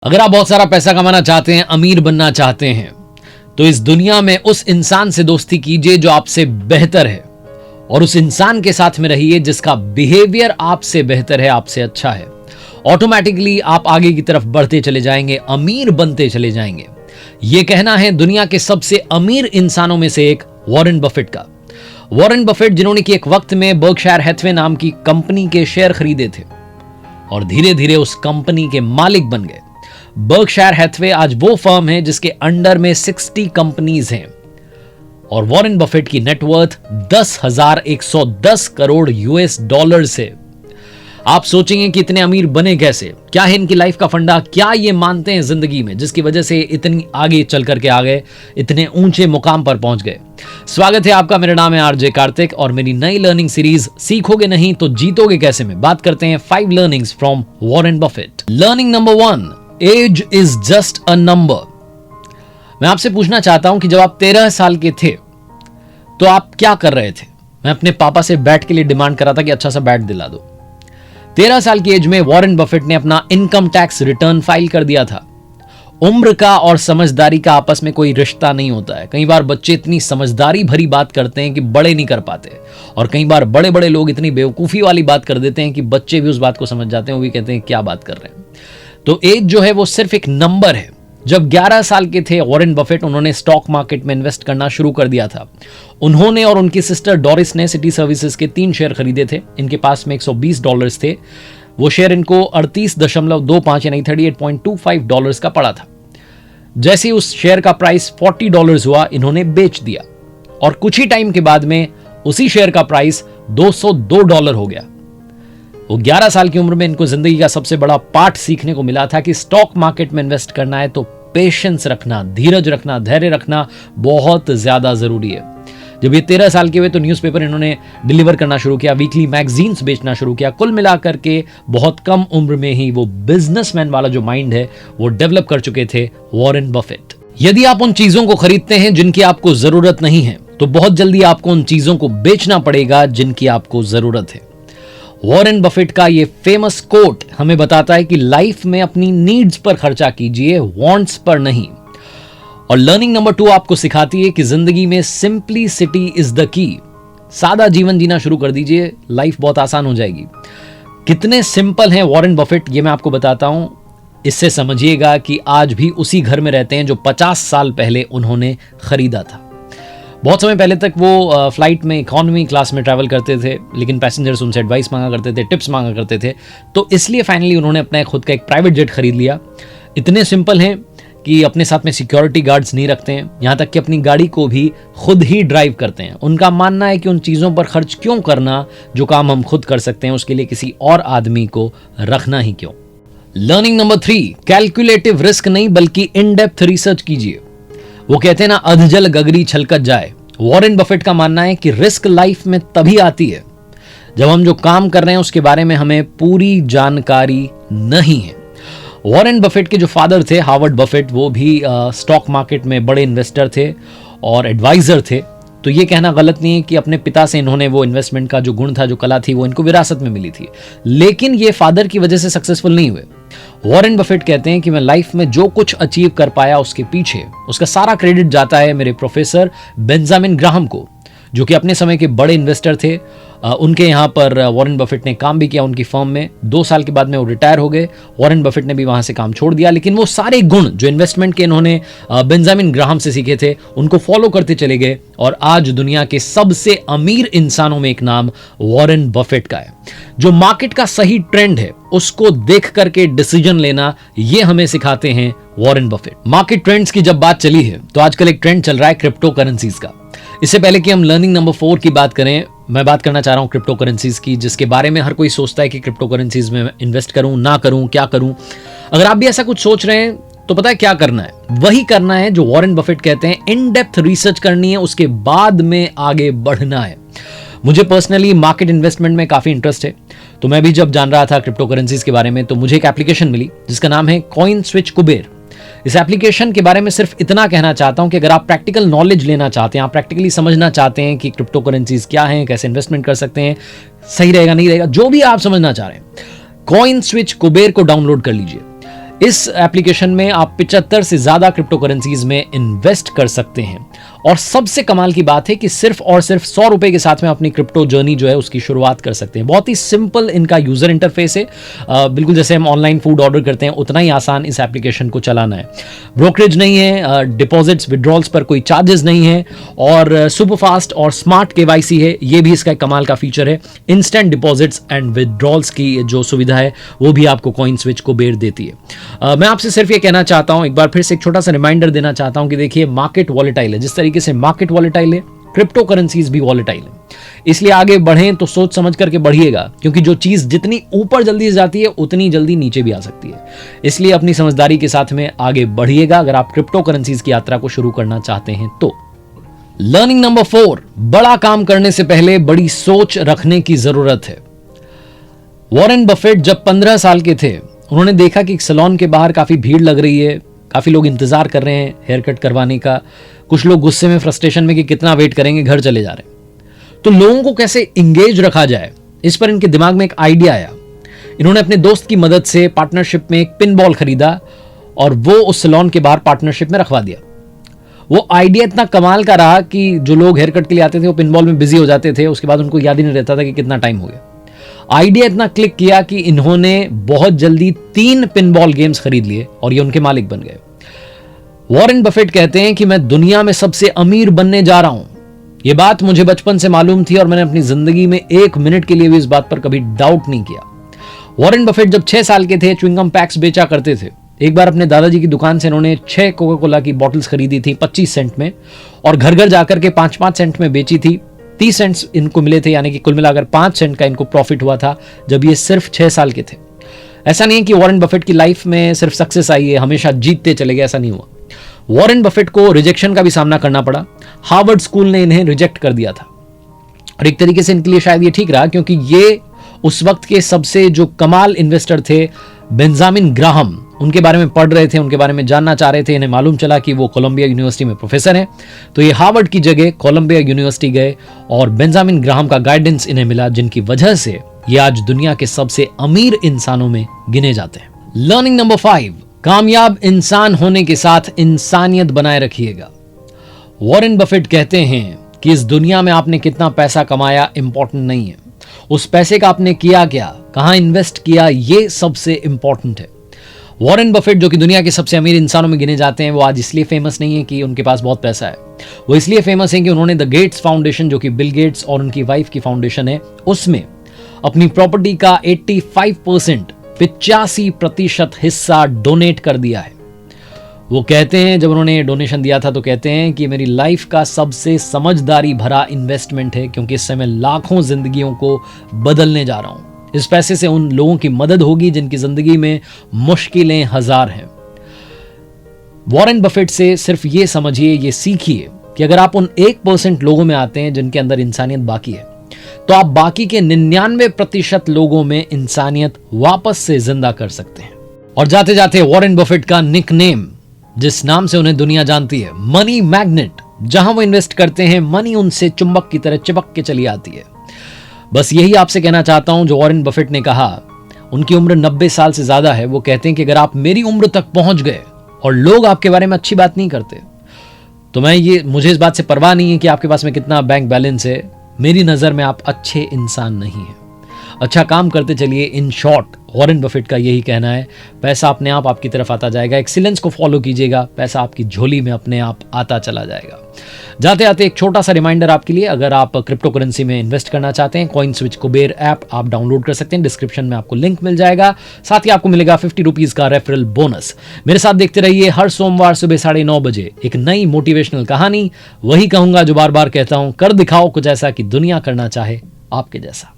अगर आप बहुत सारा पैसा कमाना चाहते हैं, अमीर बनना चाहते हैं, तो इस दुनिया में उस इंसान से दोस्ती कीजिए जो आपसे बेहतर है और उस इंसान के साथ में रहिए जिसका बिहेवियर आपसे बेहतर है, आपसे अच्छा है। ऑटोमेटिकली आप आगे की तरफ बढ़ते चले जाएंगे, अमीर बनते चले जाएंगे। यह कहना है दुनिया के सबसे अमीर इंसानों में से एक वॉरेन बफेट का। वॉरेन बफेट जिन्होंने कि एक वक्त में बर्कशायर हैथवे नाम की कंपनी के शेयर खरीदे थे और धीरे धीरे उस कंपनी के मालिक बन गए। बर्कशायर हैथवे आज वो फर्म है जिसके अंडर में 60 कंपनीज हैं और वॉरेन बफेट की नेटवर्थ 10,110 करोड़ यूएस डॉलर से। आप सोचेंगे कि इतने अमीर बने कैसे, क्या है इनकी लाइफ का फंडा, क्या ये मानते हैं जिंदगी में जिसकी वजह से इतनी आगे चल करके आ गए, इतने ऊंचे मुकाम पर पहुंच गए। स्वागत है आपका, मेरा नाम है आरजे कार्तिक और मेरी नई लर्निंग सीरीज सीखोगे नहीं तो जीतोगे कैसे में बात करते हैं 5 learnings from Warren Buffett. Learning number 1, age is just a number. मैं आपसे पूछना चाहता हूं कि जब आप 13 साल के थे तो आप क्या कर रहे थे? मैं अपने पापा से बैट के लिए डिमांड करा था कि अच्छा सा बैट दिला दो। 13 साल की एज में वॉरेन बफेट ने अपना इनकम टैक्स रिटर्न फाइल कर दिया था। उम्र का और समझदारी का आपस में कोई रिश्ता नहीं होता है। कई बार बच्चे इतनी समझदारी भरी बात करते हैं कि बड़े नहीं कर पाते, और कई बार बड़े बड़े लोग इतनी बेवकूफी वाली बात कर देते हैं कि बच्चे भी उस बात को समझ जाते हैं, वो भी कहते हैं क्या बात कर रहे हैं। तो एज जो है वो सिर्फ एक नंबर है। जब 11 साल के थे वॉरेन बफेट, उन्होंने स्टॉक मार्केट में इन्वेस्ट करना शुरू कर दिया था। उन्होंने और उनकी सिस्टर डोरिस ने सिटी सर्विसेज के 3 शेयर खरीदे थे। इनके पास में $120 थे। वो शेयर इनको 38.25 यानी $38.25 का पड़ा था। जैसे ही उस शेयर का प्राइस $40 हुआ, इन्होंने बेच दिया और कुछ ही टाइम के बाद में उसी शेयर का प्राइस $202 हो गया। वो 11 साल की उम्र में इनको जिंदगी का सबसे बड़ा पाठ सीखने को मिला था कि स्टॉक मार्केट में इन्वेस्ट करना है तो पेशेंस रखना, धीरज रखना, धैर्य रखना बहुत ज्यादा जरूरी है। जब ये 13 साल के हुए तो न्यूज़पेपर इन्होंने डिलीवर करना शुरू किया, वीकली मैगजीन्स बेचना शुरू किया। कुल मिलाकर के बहुत कम उम्र में ही वो बिजनेसमैन वाला जो माइंड है वो डेवलप कर चुके थे वॉरेन बफेट। यदि आप उन चीजों को खरीदते हैं जिनकी आपको जरूरत नहीं है तो बहुत जल्दी आपको उन चीजों को बेचना पड़ेगा जिनकी आपको जरूरत है। वॉरेन बफेट का ये फेमस कोट हमें बताता है कि लाइफ में अपनी नीड्स पर खर्चा कीजिए, वांट्स पर नहीं। और लर्निंग नंबर 2 आपको सिखाती है कि जिंदगी में सिंप्लिसिटी इज द की। सादा जीवन जीना शुरू कर दीजिए, लाइफ बहुत आसान हो जाएगी। कितने सिंपल हैं वॉरेन बफेट, ये मैं आपको बताता हूं। इससे समझिएगा कि आज भी उसी घर में रहते हैं जो 50 साल पहले उन्होंने खरीदा था। बहुत समय पहले तक वो फ्लाइट में इकोनॉमी क्लास में ट्रैवल करते थे, लेकिन पैसेंजर्स उनसे एडवाइस मांगा करते थे, टिप्स मांगा करते थे। तो इसलिए फाइनली उन्होंने अपना खुद का एक प्राइवेट जेट खरीद लिया। इतने सिंपल हैं कि अपने साथ में सिक्योरिटी गार्ड्स नहीं रखते हैं, यहाँ तक कि अपनी गाड़ी को भी खुद ही ड्राइव करते हैं। उनका मानना है कि उन चीज़ों पर खर्च क्यों करना जो काम हम खुद कर सकते हैं, उसके लिए किसी और आदमी को रखना ही क्यों। लर्निंग नंबर 3, कैलकुलेटिव रिस्क नहीं बल्कि इन डेप्थ रिसर्च कीजिए। वो कहते हैं ना, अधजल गगरी छलकत जाए। वॉरेन बफेट का मानना है कि रिस्क लाइफ में तभी आती है जब हम जो काम कर रहे हैं उसके बारे में हमें पूरी जानकारी नहीं है। वॉरेन बफेट के जो फादर थे हावर्ड बफेट, वो भी स्टॉक मार्केट में बड़े इन्वेस्टर थे और एडवाइजर थे। तो ये कहना गलत नहीं है कि अपने पिता से इन्होंने वो इन्वेस्टमेंट का जो गुण था, जो कला थी, वो इनको विरासत में मिली थी। लेकिन ये फादर की वजह से सक्सेसफुल नहीं हुए। वॉरेन बफेट कहते हैं कि मैं लाइफ में जो कुछ अचीव कर पाया उसके पीछे उसका सारा क्रेडिट जाता है मेरे प्रोफेसर बेंजामिन ग्राहम को, जो कि अपने समय के बड़े इन्वेस्टर थे। उनके यहाँ पर वॉरेन बफेट ने काम भी किया उनकी फर्म में। 2 साल के बाद में वो रिटायर हो गए। वॉरेन बफेट ने भी वहाँ से काम छोड़ दिया, लेकिन वो सारे गुण जो इन्वेस्टमेंट के इन्होंने बेंजामिन ग्राहम से सीखे थे उनको फॉलो करते चले गए और आज दुनिया के सबसे अमीर इंसानों में एक नाम वॉरेन बफेट का है। जो मार्केट का सही ट्रेंड है उसको देख करके डिसीजन लेना, ये हमें सिखाते हैं वॉरेन बफेट। मार्केट ट्रेंड्स की जब बात चली है तो आजकल एक ट्रेंड चल रहा है क्रिप्टो करेंसीज का। इससे पहले कि हम लर्निंग नंबर 4 की बात करें, मैं बात करना चाह रहा हूं क्रिप्टो करेंसीज की, जिसके बारे में हर कोई सोचता है कि क्रिप्टो करेंसीज में इन्वेस्ट करूं ना करूं, क्या करूं। अगर आप भी ऐसा कुछ सोच रहे हैं तो पता है क्या करना है, वही करना है जो वॉरेन बफेट कहते हैं, इन डेप्थ रिसर्च करनी है, उसके बाद में आगे बढ़ना है। मुझे पर्सनली मार्केट इन्वेस्टमेंट में काफी इंटरेस्ट है, तो मैं भी जब जान रहा था क्रिप्टो करेंसीज के बारे में तो मुझे एक एप्लीकेशन मिली जिसका नाम है कॉइन स्विच कुबेर। इस एप्लीकेशन के बारे में सिर्फ इतना कहना चाहता हूं कि अगर आप प्रैक्टिकल नॉलेज लेना चाहते हैं, आप प्रैक्टिकली समझना चाहते हैं कि क्रिप्टो करेंसीज क्या हैं, कैसे इन्वेस्टमेंट कर सकते हैं, सही रहेगा नहीं रहेगा, जो भी आप समझना चाह रहे हैं, कॉइन स्विच कुबेर को डाउनलोड कर लीजिए। इस एप्लीकेशन में आप 75 से ज्यादा क्रिप्टो करेंसीज में इन्वेस्ट कर सकते हैं और सबसे कमाल की बात है कि सिर्फ और सिर्फ 100 रुपए के साथ में अपनी क्रिप्टो जर्नी जो है उसकी शुरुआत कर सकते हैं। बहुत ही सिंपल इनका यूजर इंटरफेस है, बिल्कुल जैसे हम ऑनलाइन फूड ऑर्डर करते हैं उतना ही आसान इस एप्लीकेशन को चलाना है। ब्रोकरेज नहीं है, डिपॉजिट्स विड्रॉल्स पर कोई चार्जेस नहीं है और सुपर फास्ट और स्मार्ट केवाईसी है, ये भी इसका एक कमाल का फीचर है। इंस्टेंट डिपॉजिट्स एंड विड्रॉल्स की जो सुविधा है वो भी आपको कॉइन स्विच को बेर देती है। मैं आपसे सिर्फ ये कहना चाहता हूं, एक बार फिर से एक छोटा सा रिमाइंडर देना चाहता हूं कि देखिए मार्केट वॉलेटाइल है, जिस तरीके से मार्केट वॉलेटाइल है क्रिप्टो करेंसीज भी वॉलेटाइल है। इसलिए आगे बढ़ें तो सोच समझ करके बढ़िएगा, क्योंकि जो चीज जितनी ऊपर जल्दी जाती है उतनी जल्दी नीचे भी आ सकती है। इसलिए अपनी समझदारी के साथ में आगे बढ़िएगा अगर आप क्रिप्टो करेंसीज की यात्रा को शुरू करना चाहते हैं तो। लर्निंग नंबर 4, बड़ा काम करने से पहले बड़ी सोच रखने की जरूरत है। वॉरेन बफेट जब 15 साल के थे उन्होंने देखा कि एक सैलून के बाहर काफी भीड़ लग रही है, काफी लोग इंतजार कर रहे हैं हेयर कट करवाने का, कुछ लोग गुस्से में फ्रस्ट्रेशन में कि कितना वेट करेंगे, घर चले जा रहे हैं। तो लोगों को कैसे इंगेज रखा जाए, इस पर इनके दिमाग में एक आइडिया आया। इन्होंने अपने दोस्त की मदद से पार्टनरशिप में एक पिन बॉल खरीदा और वो उस सैलून के बाहर पार्टनरशिप में रखवा दिया। वो आइडिया इतना कमाल का रहा कि जो लोग हेयर कट के लिए आते थे वो पिन बॉल में बिजी हो जाते थे, उसके बाद उनको याद ही नहीं रहता था कि कितना टाइम हो गया। आइडिया इतना क्लिक किया कि इन्होंने बहुत जल्दी 3 पिन बॉल गेम्स खरीद लिए और ये उनके मालिक बन गए। वॉरेन बफेट कहते हैं कि मैं दुनिया में सबसे अमीर बनने जा रहा हूं। यह बात मुझे बचपन से मालूम थी और मैंने अपनी जिंदगी में 1 मिनट के लिए भी इस बात पर कभी डाउट नहीं किया। वॉरेन बफेट जब 6 साल के थे च्युइंगम पैक्स बेचा करते थे। एक बार अपने दादाजी की दुकान से इन्होंने 6 कोका कोला की बॉटल्स खरीदी थी 25 सेंट में और घर घर जाकर के 5-5 सेंट में बेची थी। 30 सेंट्स इनको मिले थे, यानी कि कुल मिलाकर 5 सेंट का इनको प्रॉफिट हुआ था जब ये सिर्फ 6 साल के थे। ऐसा नहीं है कि वॉरेन बफेट की लाइफ में सिर्फ सक्सेस आई है, हमेशा जीतते चले गए, ऐसा नहीं हुआ। वॉरेन बफेट को रिजेक्शन का भी सामना करना पड़ा। हार्वर्ड स्कूल ने इन्हें रिजेक्ट कर दिया था और एक तरीके से इनके लिए शायद ये ठीक रहा, क्योंकि ये उस वक्त के सबसे जो कमाल इन्वेस्टर थे बेंजामिन ग्राहम, उनके बारे में पढ़ रहे थे, उनके बारे में जानना चाह रहे थे। इन्हें मालूम चला कि वो कोलंबिया यूनिवर्सिटी में प्रोफेसर हैं, तो ये हार्वर्ड की जगह कोलंबिया यूनिवर्सिटी गए और बेंजामिन ग्राहम का गाइडेंस इन्हें मिला, जिनकी वजह से ये आज दुनिया के सबसे अमीर इंसानों में गिने जाते हैं। लर्निंग नंबर 5, कामयाब इंसान होने के साथ इंसानियत बनाए रखिएगा। वॉरेन बफेट कहते हैं कि इस दुनिया में आपने कितना पैसा कमाया इंपॉर्टेंट नहीं है, उस पैसे का आपने किया क्या, कहां इन्वेस्ट किया, ये सबसे इंपॉर्टेंट है। वॉरेन बफेट जो कि दुनिया के सबसे अमीर इंसानों में गिने जाते हैं, वो आज इसलिए फेमस नहीं है कि उनके पास बहुत पैसा है, वो इसलिए फेमस है कि उन्होंने द गेट्स फाउंडेशन, जो कि बिल गेट्स और उनकी वाइफ की फाउंडेशन है, उसमें अपनी प्रॉपर्टी का 85% 85% हिस्सा डोनेट कर दिया है। वो कहते हैं जब उन्होंने डोनेशन दिया था तो कहते हैं कि मेरी लाइफ का सबसे समझदारी भरा इन्वेस्टमेंट है, क्योंकि इससे मैं लाखों जिंदगियों को बदलने जा रहा हूं। इस पैसे से उन लोगों की मदद होगी जिनकी जिंदगी में मुश्किलें हजार हैं। वॉरेन बफेट से सिर्फ ये समझिए, ये सीखिए कि अगर आप उन 1% लोगों में आते हैं जिनके अंदर इंसानियत बाकी है, तो आप बाकी के 99% लोगों में इंसानियत वापस से जिंदा कर सकते हैं। और जाते जाते वॉरेन बफेट का निकनेम, जिस नाम से उन्हें दुनिया जानती है, मनी मैग्नेट, जहां वो इन्वेस्ट करते हैं मनी उनसे चुंबक की तरह चिपक के चली आती है। बस यही आपसे कहना चाहता हूं जो वॉरेन बफेट ने कहा। उनकी उम्र 90 साल से ज्यादा है। वो कहते हैं कि अगर आप मेरी उम्र तक पहुंच गए और लोग आपके बारे में अच्छी बात नहीं करते, तो मुझे इस बात से परवाह नहीं है कि आपके पास में कितना बैंक बैलेंस है। मेरी नजर में आप अच्छे इंसान नहीं है। अच्छा काम करते चलिए। इन शॉर्ट वॉरेन बफेट का यही कहना है, पैसा अपने आप आपकी तरफ आता जाएगा। एक्सीलेंस को फॉलो कीजिएगा, पैसा आपकी झोली में अपने आप आता चला जाएगा। जाते आते एक छोटा सा रिमाइंडर आपके लिए, अगर आप क्रिप्टो करेंसी में इन्वेस्ट करना चाहते हैं, कॉइन स्विच कुबेर ऐप आप डाउनलोड कर सकते हैं। डिस्क्रिप्शन में आपको लिंक मिल जाएगा। साथ ही आपको मिलेगा 50 रुपीज का रेफरल बोनस। मेरे साथ देखते रहिए हर सोमवार सुबह 9:30 बजे एक नई मोटिवेशनल कहानी। वही कहूंगा जो बार बार कहता हूं, कर दिखाओ कुछ ऐसा कि दुनिया करना चाहे आपके जैसा।